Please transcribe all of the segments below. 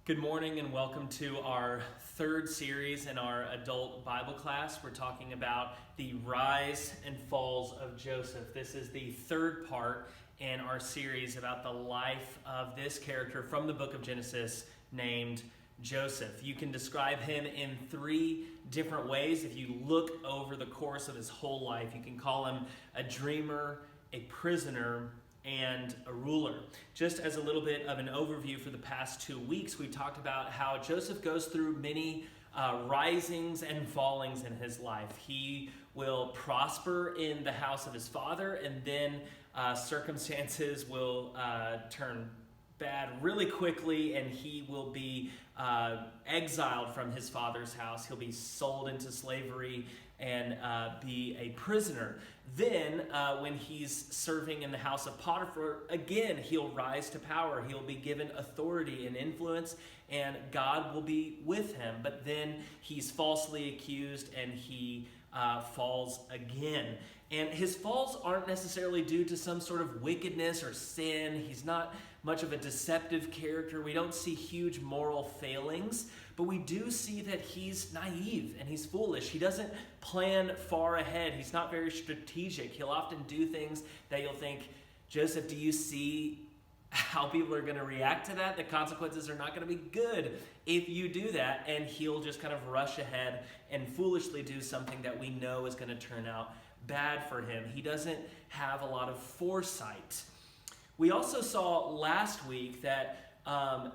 Good morning and welcome to our third series in our adult Bible class. We're talking about the rise and falls of Joseph. This is the third part in our series about the life of this character from the book of Genesis named Joseph. You can describe him in three different ways. If you look over the course of his whole life, you can call him a dreamer, a prisoner, and a ruler. Just as a little bit of an overview for the past 2 weeks, we talked about how Joseph goes through many risings and fallings in his life. He will prosper in the house of his father, and then circumstances will turn bad really quickly, and he will be exiled from his father's house. He'll be sold into slavery and be a prisoner. Then, when he's serving in the house of Potiphar, again, he'll rise to power. He'll be given authority and influence, and God will be with him. But then he's falsely accused, and he falls again. And his falls aren't necessarily due to some sort of wickedness or sin. He's not much of a deceptive character. We don't see huge moral failings, but we do see that he's naive and he's foolish. He doesn't plan far ahead. He's not very strategic. He'll often do things that you'll think, Joseph, do you see how people are going to react to that? The consequences are not going to be good if you do that. And he'll just kind of rush ahead and foolishly do something that we know is going to turn out bad for him. He doesn't have a lot of foresight. We also saw last week that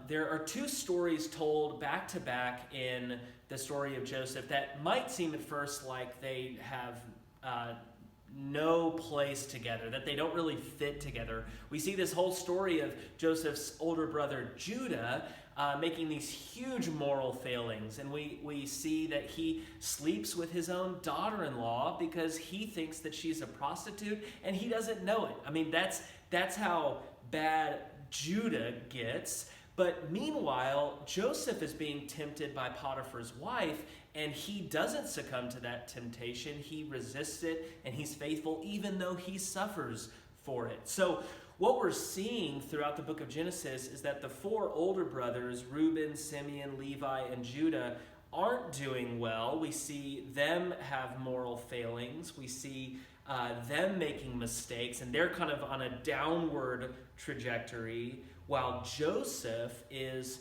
there are two stories told back to back in the story of Joseph that might seem at first like they have no place together, that they don't really fit together. We see this whole story of Joseph's older brother Judah making these huge moral failings, and we see that he sleeps with his own daughter-in-law because he thinks that she's a prostitute and he doesn't know it. I mean, that's how bad Judah gets. But meanwhile, Joseph is being tempted by Potiphar's wife, and he doesn't succumb to that temptation. He resists it, and he's faithful even though he suffers for it. So what we're seeing throughout the book of Genesis is that the four older brothers, Reuben, Simeon, Levi, and Judah, aren't doing well. We see them have moral failings. We see them making mistakes, and they're kind of on a downward trajectory, while Joseph is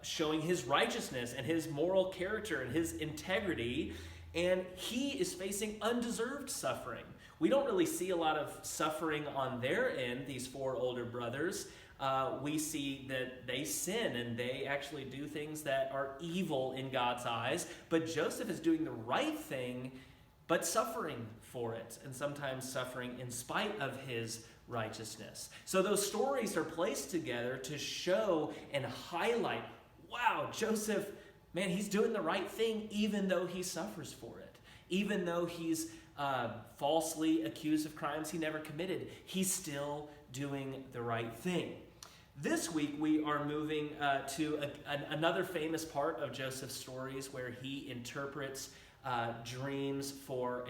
showing his righteousness and his moral character and his integrity, and he is facing undeserved suffering. We don't really see a lot of suffering on their end, these four older brothers. We see that they sin and they actually do things that are evil in God's eyes, but Joseph is doing the right thing, but suffering for it, and sometimes suffering in spite of his righteousness. So those stories are placed together to show and highlight, wow, Joseph, man, he's doing the right thing even though he suffers for it. Even though he's falsely accused of crimes he never committed, he's still doing the right thing. This week we are moving to another famous part of Joseph's stories where he interprets dreams for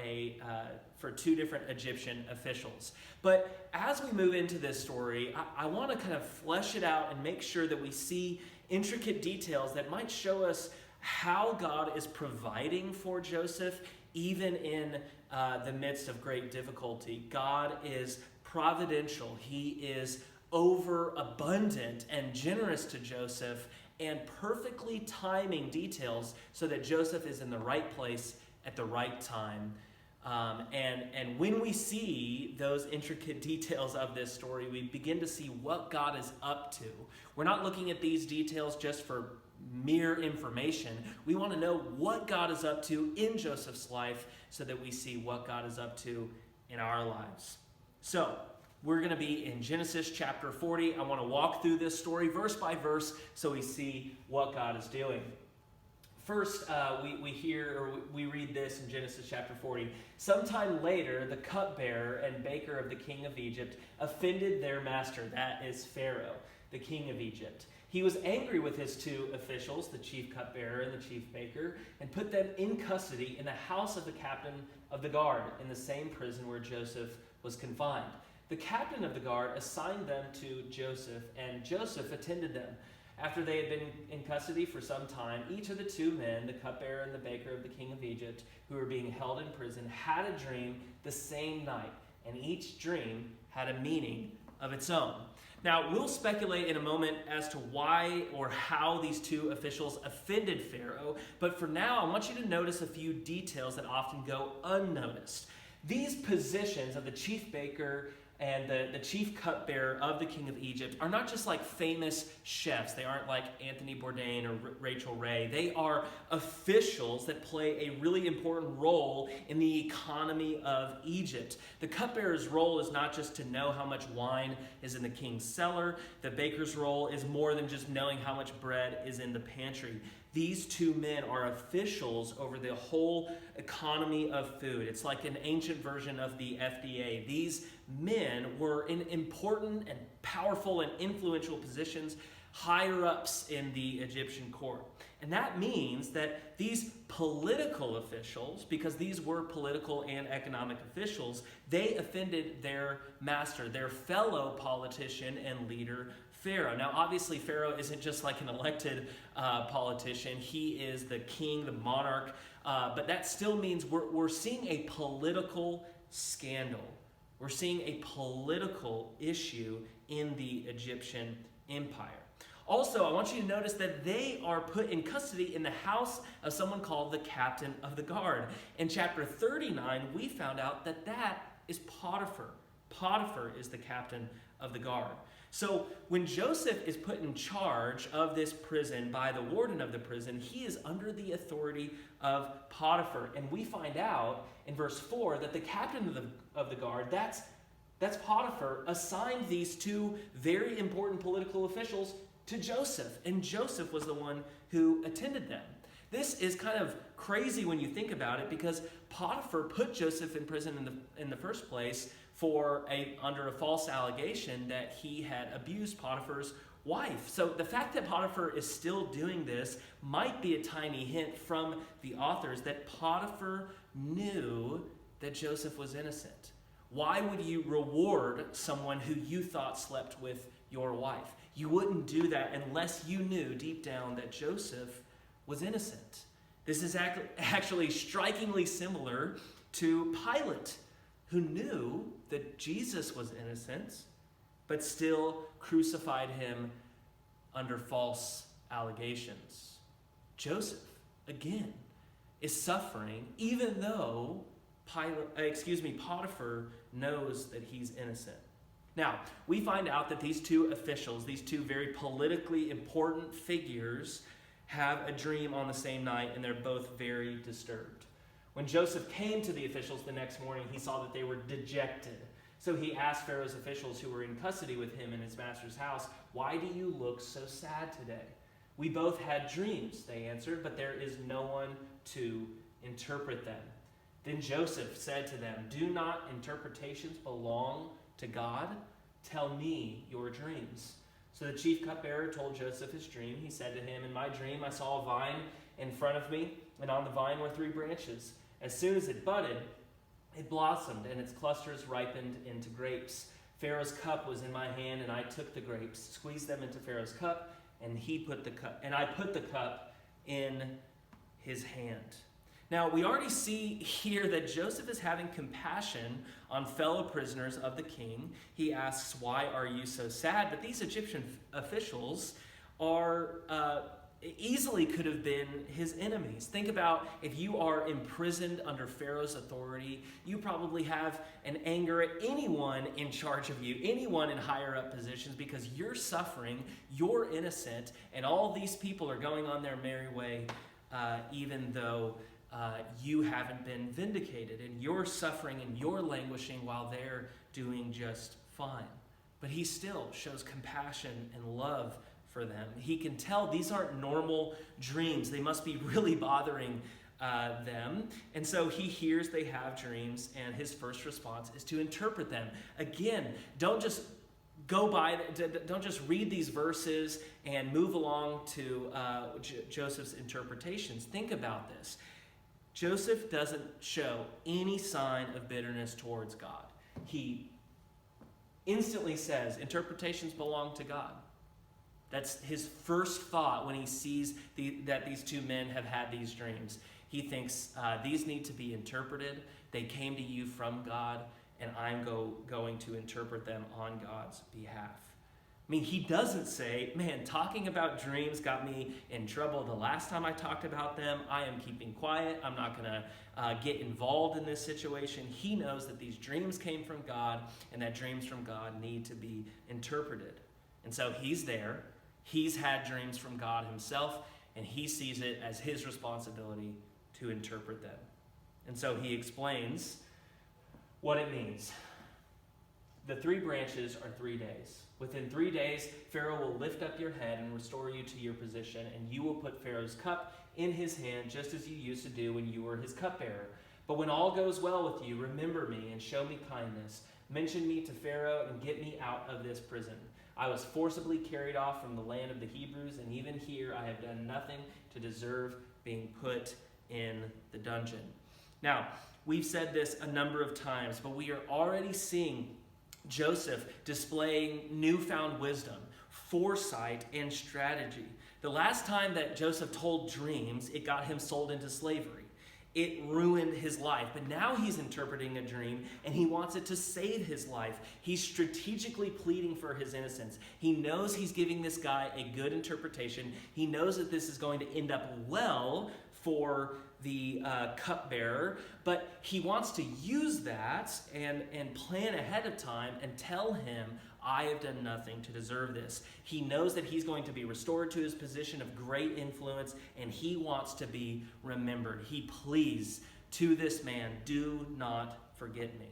two different Egyptian officials. But as we move into this story, I want to kind of flesh it out and make sure that we see intricate details that might show us how God is providing for Joseph even in the midst of great difficulty. God is providential. He is overabundant and generous to Joseph, and perfectly timing details so that Joseph is in the right place at the right time. And when we see those intricate details of this story, we begin to see what God is up to. We're not looking at these details just for mere information. We want to know what God is up to in Joseph's life so that we see what God is up to in our lives. So, we're going to be in Genesis chapter 40. I want to walk through this story verse by verse so we see what God is doing. First, we read this in Genesis chapter 40. Sometime later, the cupbearer and baker of the king of Egypt offended their master, that is Pharaoh, the king of Egypt. He was angry with his two officials, the chief cupbearer and the chief baker, and put them in custody in the house of the captain of the guard in the same prison where Joseph was confined. The captain of the guard assigned them to Joseph, and Joseph attended them. After they had been in custody for some time, each of the two men, the cupbearer and the baker of the king of Egypt, who were being held in prison, had a dream the same night, and each dream had a meaning of its own. Now, we'll speculate in a moment as to why or how these two officials offended Pharaoh, but for now, I want you to notice a few details that often go unnoticed. These positions of the chief baker and the chief cupbearer of the king of Egypt are not just like famous chefs. They aren't like Anthony Bourdain or Rachel Ray. They are officials that play a really important role in the economy of Egypt. The cupbearer's role is not just to know how much wine is in the king's cellar. The baker's role is more than just knowing how much bread is in the pantry. These two men are officials over the whole economy of food. It's like an ancient version of the FDA. These men were in important and powerful and influential positions, higher ups in the Egyptian court. And that means that these political officials, because these were political and economic officials, they offended their master, their fellow politician and leader, Pharaoh. Now, obviously, Pharaoh isn't just like an elected politician. He is the king, the monarch. But that still means we're seeing a political scandal. We're seeing a political issue in the Egyptian empire. Also, I want you to notice that they are put in custody in the house of someone called the captain of the guard. In chapter 39, we found out that that is Potiphar. Potiphar is the captain of the guard. So when Joseph is put in charge of this prison by the warden of the prison, he is under the authority of Potiphar. And we find out in verse 4 that the captain of the guard, that's Potiphar, assigned these two very important political officials to Joseph. And Joseph was the one who attended them. This is kind of crazy when you think about it, because Potiphar put Joseph in prison in the first place under a false allegation that he had abused Potiphar's wife. So the fact that Potiphar is still doing this might be a tiny hint from the authors that Potiphar knew that Joseph was innocent. Why would you reward someone who you thought slept with your wife? You wouldn't do that unless you knew deep down that Joseph was innocent. This is actually strikingly similar to Pilate, who knew that Jesus was innocent, but still crucified him under false allegations. Joseph, again, is suffering even though Potiphar knows that he's innocent. Now, we find out that these two officials, these two very politically important figures, have a dream on the same night, and they're both very disturbed. When Joseph came to the officials the next morning, he saw that they were dejected. So he asked Pharaoh's officials who were in custody with him in his master's house, "Why do you look so sad today?" "We both had dreams," they answered, "but there is no one to interpret them." Then Joseph said to them, "Do not interpretations belong to God? Tell me your dreams." So the chief cupbearer told Joseph his dream. He said to him, "In my dream I saw a vine in front of me, and on the vine were 3 branches. As soon as it budded, it blossomed, and its clusters ripened into grapes. Pharaoh's cup was in my hand, and I took the grapes, squeezed them into Pharaoh's cup, and I put the cup in his hand." Now, we already see here that Joseph is having compassion on fellow prisoners of the king. He asks, "Why are you so sad?" But these Egyptian officials easily could have been his enemies. Think about if you are imprisoned under Pharaoh's authority, you probably have an anger at anyone in charge of you, anyone in higher up positions, because you're suffering, you're innocent, and all these people are going on their merry way, even though you haven't been vindicated, and you're suffering and you're languishing while they're doing just fine. But he still shows compassion and love for them. He can tell these aren't normal dreams. They must be really bothering them. And so he hears they have dreams, and his first response is to interpret them. Again, don't just don't just read these verses and move along to Joseph's interpretations. Think about this. Joseph doesn't show any sign of bitterness towards God. He instantly says, interpretations belong to God. That's his first thought when he sees that these two men have had these dreams. He thinks, these need to be interpreted. They came to you from God, and I'm going to interpret them on God's behalf. I mean, he doesn't say, man, talking about dreams got me in trouble the last time I talked about them. I am keeping quiet. I'm not going to get involved in this situation. He knows that these dreams came from God, and that dreams from God need to be interpreted. And so he's there. He's had dreams from God himself, and he sees it as his responsibility to interpret them. And so he explains what it means. The 3 branches are 3 days. Within 3 days, Pharaoh will lift up your head and restore you to your position, and you will put Pharaoh's cup in his hand, just as you used to do when you were his cupbearer. But when all goes well with you, remember me and show me kindness. Mention me to Pharaoh and get me out of this prison. I was forcibly carried off from the land of the Hebrews, and even here I have done nothing to deserve being put in the dungeon. Now, we've said this a number of times, but we are already seeing Joseph displaying newfound wisdom, foresight, and strategy. The last time that Joseph told dreams, it got him sold into slavery. It ruined his life. But now he's interpreting a dream, and he wants it to save his life. He's strategically pleading for his innocence. He knows he's giving this guy a good interpretation. He knows that this is going to end up well for the cupbearer, but he wants to use that and plan ahead of time and tell him, I have done nothing to deserve this. He knows that he's going to be restored to his position of great influence, and he wants to be remembered. He pleads to this man, do not forget me.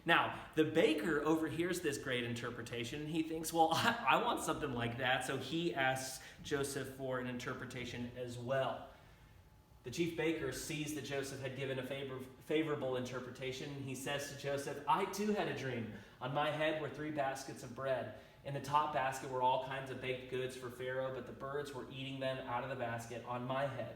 Now, the baker overhears this great interpretation, and he thinks, well, I want something like that, so he asks Joseph for an interpretation as well. The chief baker sees that Joseph had given a favorable interpretation. He says to Joseph, I too had a dream. On my head were 3 baskets of bread. In the top basket were all kinds of baked goods for Pharaoh, but the birds were eating them out of the basket on my head.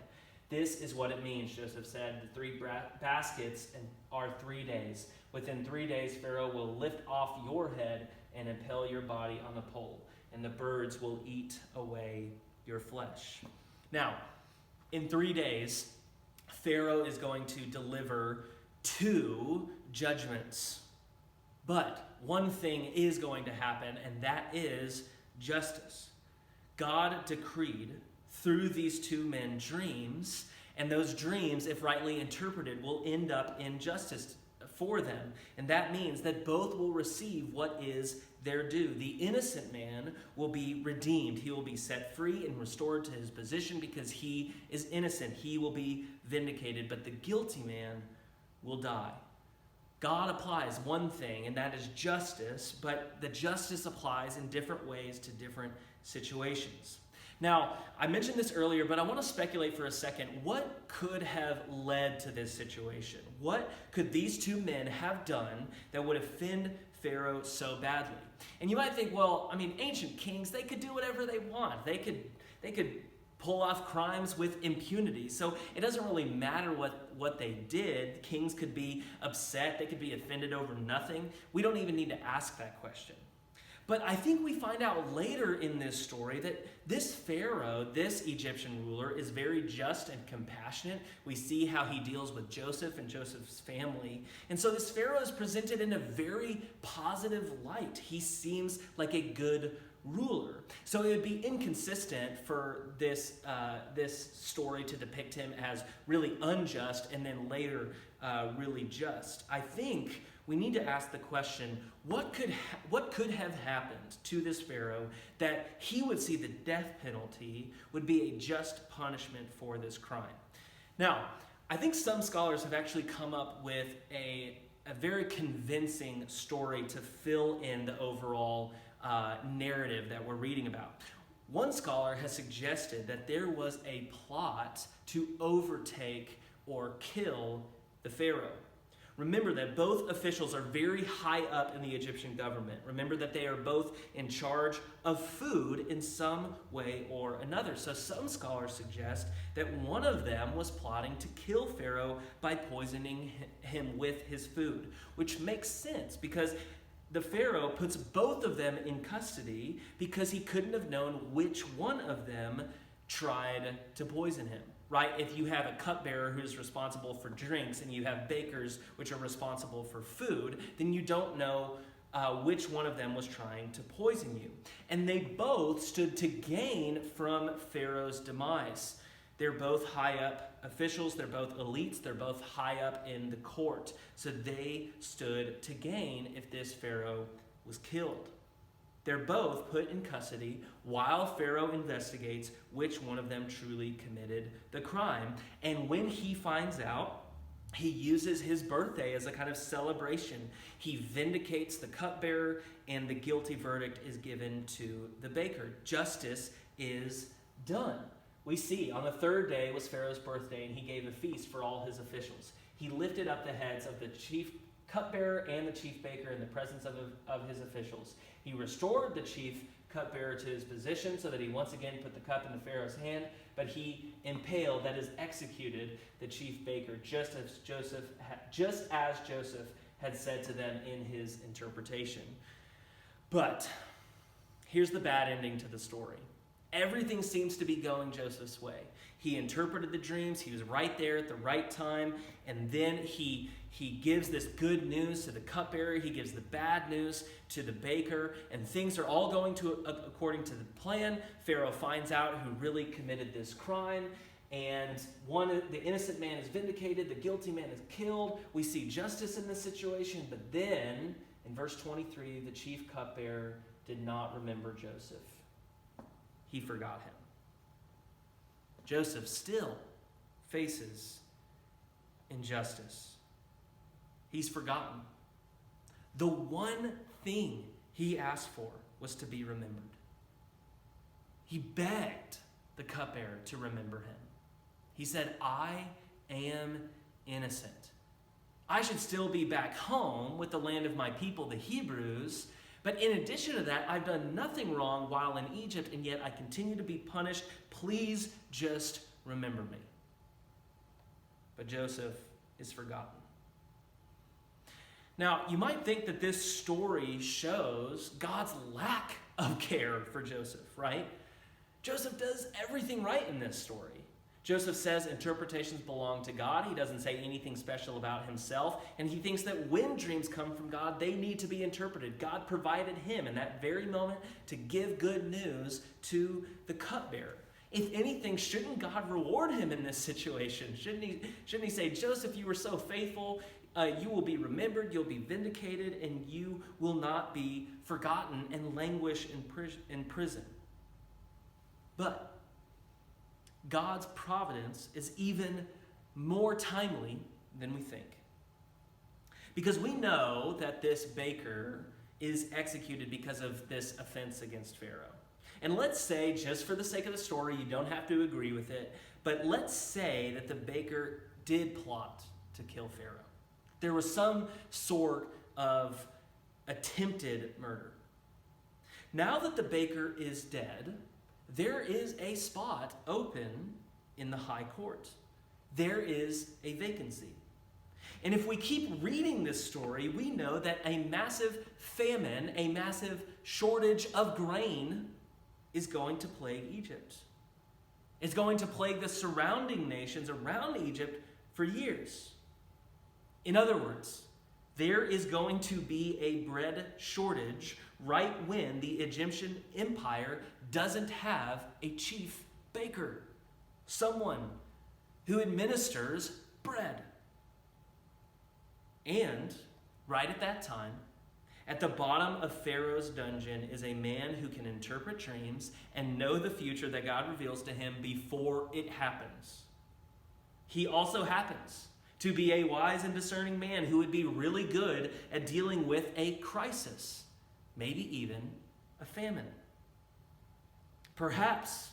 This is what it means, Joseph said. The 3 baskets are 3 days. Within 3 days, Pharaoh will lift off your head and impale your body on the pole, and the birds will eat away your flesh. Now, in 3 days, Pharaoh is going to deliver 2 judgments. But one thing is going to happen, and that is justice. God decreed through these 2 men dreams, and those dreams, if rightly interpreted, will end up in justice for them. And that means that both will receive what is their due. The innocent man will be redeemed. He will be set free and restored to his position because he is innocent. He will be vindicated, but the guilty man will die. God applies one thing, and that is justice, but the justice applies in different ways to different situations. Now, I mentioned this earlier, but I want to speculate for a second. What could have led to this situation? What could these 2 men have done that would offend Pharaoh so badly? And you might think, well, I mean, ancient kings, they could do whatever they want. They could pull off crimes with impunity. So it doesn't really matter what they did. Kings could be upset. They could be offended over nothing. We don't even need to ask that question. But I think we find out later in this story that this Pharaoh, this Egyptian ruler, is very just and compassionate. We see how he deals with Joseph and Joseph's family. And so this Pharaoh is presented in a very positive light. He seems like a good ruler. So it would be inconsistent for this story to depict him as really unjust and then later really just. I think we need to ask the question, what could have happened to this Pharaoh that he would see the death penalty would be a just punishment for this crime? Now, I think some scholars have actually come up with a very convincing story to fill in the overall narrative that we're reading about. One scholar has suggested that there was a plot to overtake or kill the Pharaoh. Remember that both officials are very high up in the Egyptian government. Remember that they are both in charge of food in some way or another. So some scholars suggest that one of them was plotting to kill Pharaoh by poisoning him with his food, which makes sense because the Pharaoh puts both of them in custody because he couldn't have known which one of them tried to poison him, right? If you have a cupbearer who's responsible for drinks and you have bakers which are responsible for food, then you don't know which one of them was trying to poison you. And they both stood to gain from Pharaoh's demise. They're both high up officials, they're both elites, they're both high up in the court. So they stood to gain if this Pharaoh was killed. They're both put in custody while Pharaoh investigates which one of them truly committed the crime. And when he finds out, he uses his birthday as a kind of celebration. He vindicates the cupbearer, and the guilty verdict is given to the baker. Justice is done. We see on the third day was Pharaoh's birthday, and he gave a feast for all his officials. He lifted up the heads of the chief cupbearer and the chief baker in the presence of his officials. He restored the chief cupbearer to his position so that he once again put the cup in the Pharaoh's hand, but he impaled, that is, executed the chief baker, just as Joseph had said to them in his interpretation. But here's the bad ending to the story. Everything seems to be going Joseph's way. He interpreted the dreams. He was right there at the right time. And then he gives this good news to the cupbearer. He gives the bad news to the baker. And things are all going according to the plan. Pharaoh finds out who really committed this crime. And the innocent man is vindicated. The guilty man is killed. We see justice in this situation. But then, in verse 23, the chief cupbearer did not remember Joseph. He forgot him. Joseph still faces injustice. He's forgotten. The one thing he asked for was to be remembered. He begged the cupbearer to remember him. He said, I am innocent. I should still be back home with the land of my people, the Hebrews. But in addition to that, I've done nothing wrong while in Egypt, and yet I continue to be punished. Please just remember me. But Joseph is forgotten. Now, you might think that this story shows God's lack of care for Joseph, right? Joseph does everything right in this story. Joseph says interpretations belong to God. He doesn't say anything special about himself. And he thinks that when dreams come from God, they need to be interpreted. God provided him in that very moment to give good news to the cupbearer. If anything, shouldn't God reward him in this situation? Shouldn't he say, Joseph, you were so faithful, you will be remembered, you'll be vindicated, and you will not be forgotten and languish in prison. But God's providence is even more timely than we think. Because we know that this baker is executed because of this offense against Pharaoh. And let's say, just for the sake of the story, you don't have to agree with it, but let's say that the baker did plot to kill Pharaoh. There was some sort of attempted murder. Now that the baker is dead, there is a spot open in the high court. There is a vacancy. And if we keep reading this story, we know that a massive famine, a massive shortage of grain is going to plague Egypt. It's going to plague the surrounding nations around Egypt for years. In other words, there is going to be a bread shortage right when the Egyptian empire doesn't have a chief baker, someone who administers bread. And right at that time, at the bottom of Pharaoh's dungeon is a man who can interpret dreams and know the future that God reveals to him before it happens. He also happens to be a wise and discerning man who would be really good at dealing with a crisis, maybe even a famine. Perhaps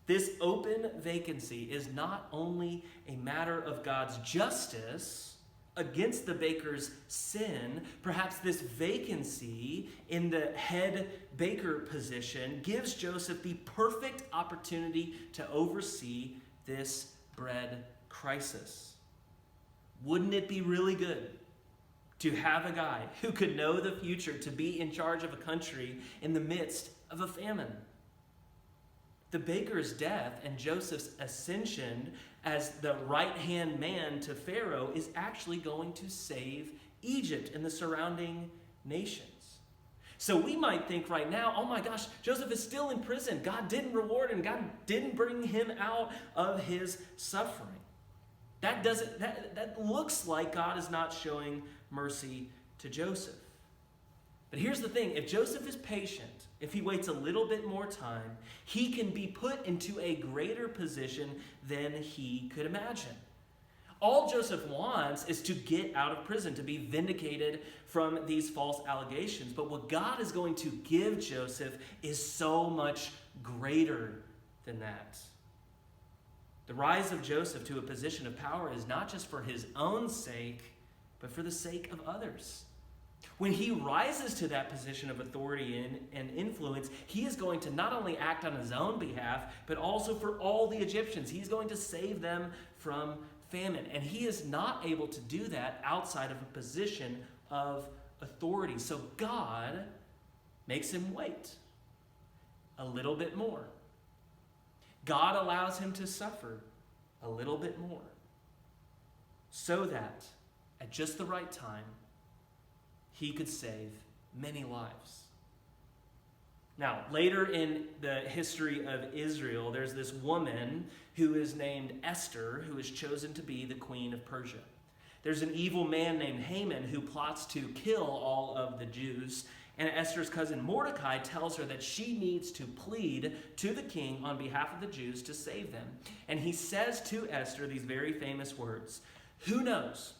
this open vacancy is not only a matter of God's justice against the baker's sin. Perhaps this vacancy in the head baker position gives Joseph the perfect opportunity to oversee this bread crisis. Wouldn't it be really good to have a guy who could know the future to be in charge of a country in the midst of a famine. The baker's death and Joseph's ascension as the right-hand man to Pharaoh is actually going to save Egypt and the surrounding nations. So we might think right now, oh my gosh, Joseph is still in prison. God didn't reward him. God didn't bring him out of his suffering. That looks like God is not showing mercy to Joseph. But here's the thing, if Joseph is patient, if he waits a little bit more time, he can be put into a greater position than he could imagine. All Joseph wants is to get out of prison, to be vindicated from these false allegations. But what God is going to give Joseph is so much greater than that. The rise of Joseph to a position of power is not just for his own sake, but for the sake of others. When he rises to that position of authority and influence, he is going to not only act on his own behalf, but also for all the Egyptians. He's going to save them from famine. And he is not able to do that outside of a position of authority. So God makes him wait a little bit more. God allows him to suffer a little bit more so that at just the right time, he could save many lives. Now, later in the history of Israel, there's this woman who is named Esther, who is chosen to be the queen of Persia. There's an evil man named Haman who plots to kill all of the Jews, and Esther's cousin Mordecai tells her that she needs to plead to the king on behalf of the Jews to save them. And he says to Esther these very famous words, "Who knows?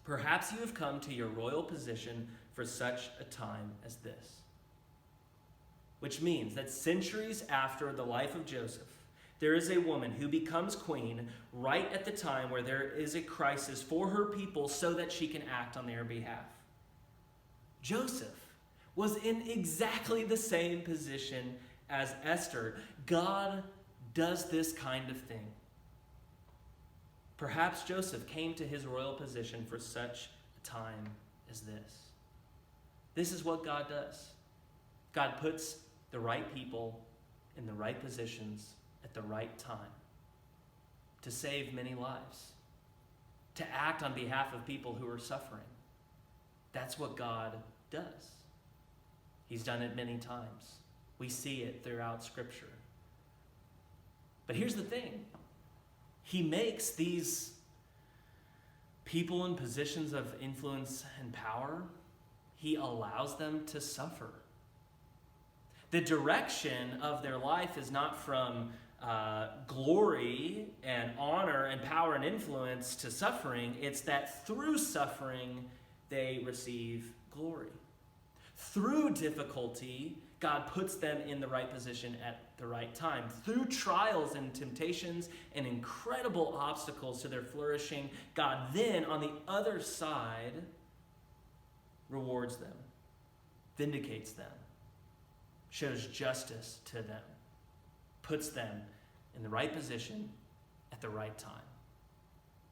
Perhaps you have come to your royal position for such a time as this." Which means that centuries after the life of Joseph, there is a woman who becomes queen right at the time where there is a crisis for her people so that she can act on their behalf. Joseph was in exactly the same position as Esther. God does this kind of thing. Perhaps Joseph came to his royal position for such a time as this. This is what God does. God puts the right people in the right positions at the right time to save many lives, to act on behalf of people who are suffering. That's what God does. He's done it many times. We see it throughout Scripture. But here's the thing. He makes these people in positions of influence and power, he allows them to suffer. The direction of their life is not from glory and honor and power and influence to suffering. It's that through suffering, they receive glory. Through difficulty, God puts them in the right position at the right time. Through trials and temptations and incredible obstacles to their flourishing, God then, on the other side, rewards them, vindicates them, shows justice to them, puts them in the right position at the right time.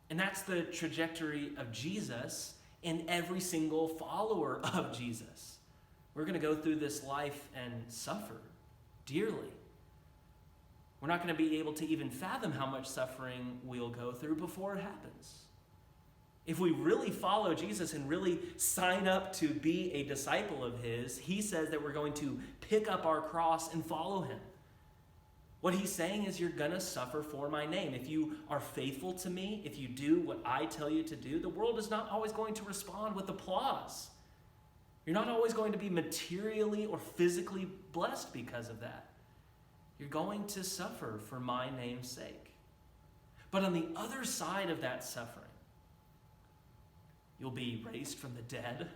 And that's the trajectory of Jesus and every single follower of Jesus. We're going to go through this life and suffer dearly. We're not going to be able to even fathom how much suffering we'll go through before it happens. If we really follow Jesus and really sign up to be a disciple of his, he says that we're going to pick up our cross and follow him. What he's saying is you're going to suffer for my name. If you are faithful to me, if you do what I tell you to do, the world is not always going to respond with applause. You're not always going to be materially or physically blessed because of that. You're going to suffer for my name's sake. But on the other side of that suffering, you'll be raised from the dead.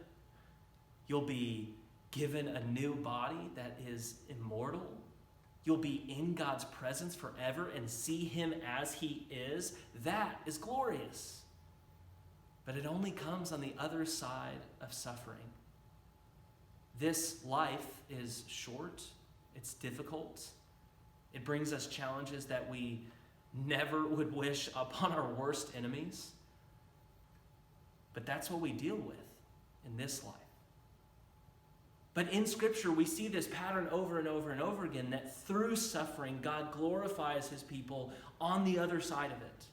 You'll be given a new body that is immortal. You'll be in God's presence forever and see him as he is. That is glorious. But it only comes on the other side of suffering. This life is short, it's difficult, it brings us challenges that we never would wish upon our worst enemies. But that's what we deal with. in this life. But in Scripture, we see this pattern over and over and over again, that through suffering, God glorifies his people on the other side of it.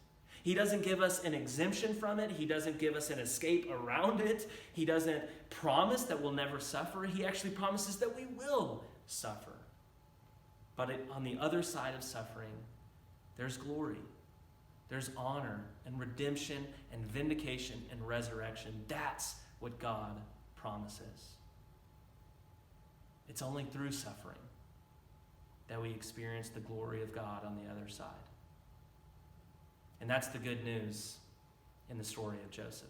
He doesn't give us an exemption from it. He doesn't give us an escape around it. He doesn't promise that we'll never suffer. He actually promises that we will suffer. But on the other side of suffering, there's glory. There's honor and redemption and vindication and resurrection. That's what God promises. It's only through suffering that we experience the glory of God on the other side. And that's the good news in the story of Joseph.